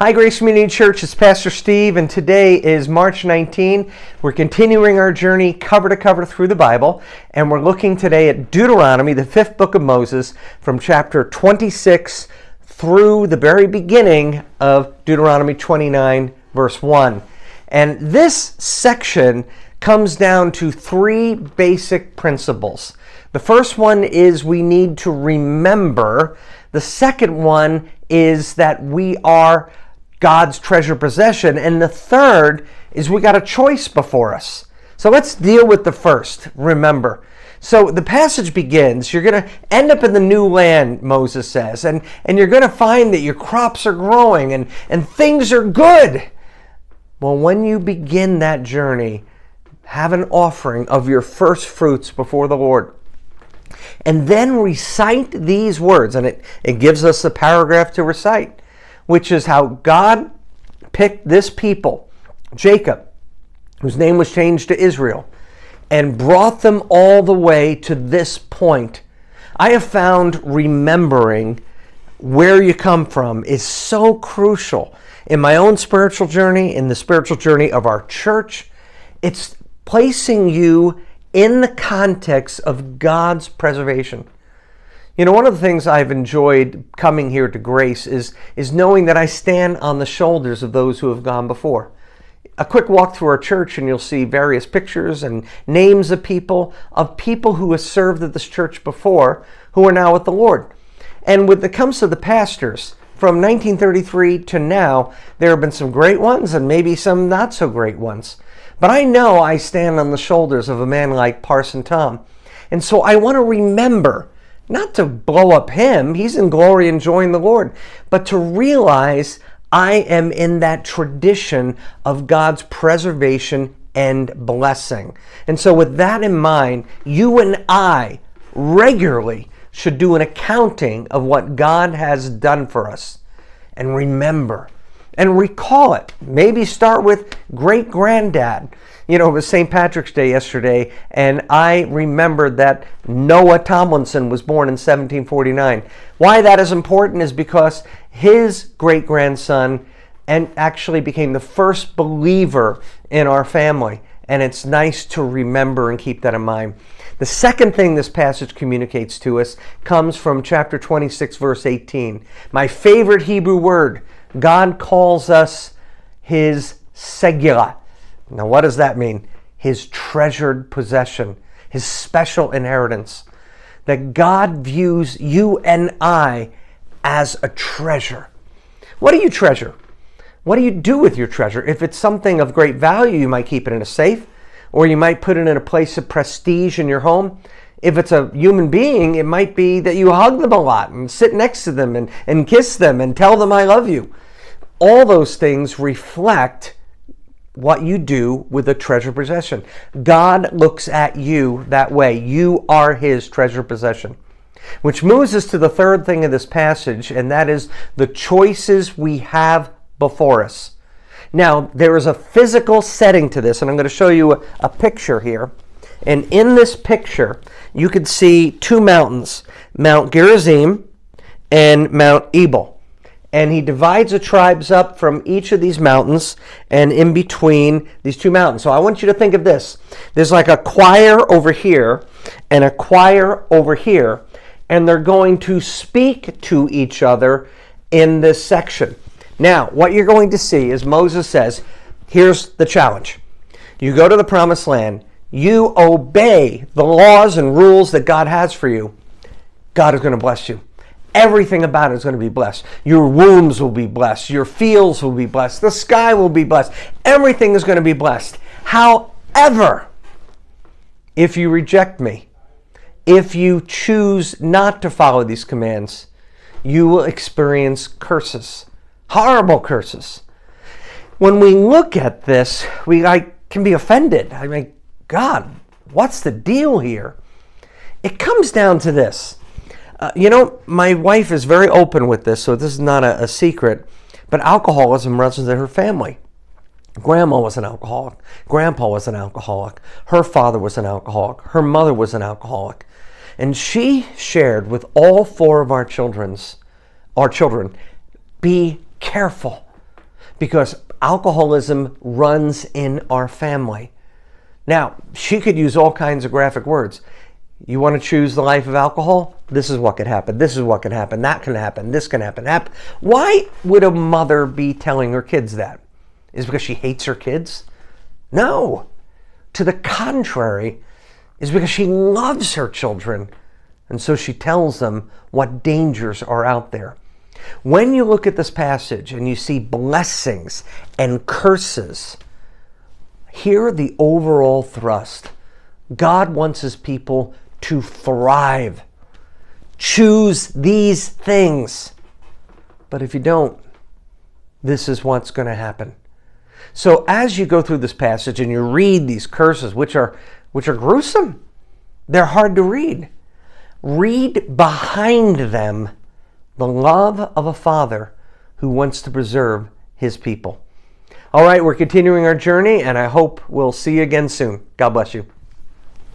Hi, Grace Community Church. It's Pastor Steve, and today is March 19. We're continuing our journey cover to cover through the Bible, and we're looking today at Deuteronomy, the fifth book of Moses, from chapter 26 through the very beginning of Deuteronomy 29, verse 1. And this section comes down to three basic principles. The first one is we need to remember. The second one is that we are God's treasure possession. And the third is we got a choice before us. So let's deal with the first, remember. So the passage begins, you're going to end up in the new land, Moses says, and you're going to find that your crops are growing and things are good. Well, when you begin that journey, have an offering of your first fruits before the Lord. And then recite these words, and it gives us a paragraph to recite, which is how God picked this people, Jacob, whose name was changed to Israel, and brought them all the way to this point. I have found remembering where you come from is so crucial in my own spiritual journey, in the spiritual journey of our church. It's placing you in the context of God's preservation. You know, one of the things I've enjoyed coming here to Grace is knowing that I stand on the shoulders of those who have gone before. A quick walk through our church and you'll see various pictures and names of people who have served at this church before who are now with the Lord. And when it comes to the pastors, from 1933 to now, there have been some great ones and maybe some not so great ones. But I know I stand on the shoulders of a man like Parson Tom. And so I want to remember, not to blow up him, he's in glory enjoying the Lord, but to realize I am in that tradition of God's preservation and blessing. And so with that in mind, you and I regularly should do an accounting of what God has done for us. And remember and recall it. Maybe start with great-granddad. You know, it was St. Patrick's Day yesterday, and I remembered that Noah Tomlinson was born in 1749. Why that is important is because his great-grandson and actually became the first believer in our family. And it's nice to remember and keep that in mind. The second thing this passage communicates to us comes from chapter 26, verse 18. My favorite Hebrew word. God calls us his segula. Now, what does that mean? His treasured possession, his special inheritance. That God views you and I as a treasure. What do you treasure? What do you do with your treasure? If it's something of great value, you might keep it in a safe, or you might put it in a place of prestige in your home. If it's a human being, it might be that you hug them a lot and sit next to them and kiss them and tell them I love you. All those things reflect what you do with a treasure possession. God looks at you that way. You are his treasure possession. Which moves us to the third thing of this passage, and that is the choices we have before us. Now, there is a physical setting to this, and I'm going to show you a picture here. And in this picture, you can see two mountains, Mount Gerizim and Mount Ebal. And he divides the tribes up from each of these mountains and in between these two mountains. So I want you to think of this. There's like a choir over here and a choir over here, and they're going to speak to each other in this section. Now, what you're going to see is Moses says, here's the challenge. You go to the promised land. You obey the laws and rules that God has for you. God is going to bless you. Everything about it is going to be blessed. Your wombs will be blessed. Your fields will be blessed. The sky will be blessed. Everything is going to be blessed. However, if you reject me, if you choose not to follow these commands, you will experience curses. Horrible curses. When we look at this, we can be offended. I mean, God, what's the deal here? It comes down to this. My wife is very open with this, so this is not a secret, but alcoholism runs in her family. Grandma was an alcoholic. Grandpa was an alcoholic. Her father was an alcoholic. Her mother was an alcoholic. And she shared with all four of our children, be careful because alcoholism runs in our family. Now, she could use all kinds of graphic words. You want to choose the life of alcohol? This is what could happen. This is what can happen. That can happen. This can happen. Why would a mother be telling her kids that? Is it because she hates her kids? No. To the contrary, is because she loves her children. And so she tells them what dangers are out there. When you look at this passage and you see blessings and curses, hear the overall thrust. God wants his people to thrive. Choose these things. But if you don't, this is what's going to happen. So as you go through this passage and you read these curses, which are gruesome, they're hard to read. Read behind them the love of a father who wants to preserve his people. All right, we're continuing our journey, and I hope we'll see you again soon. God bless you.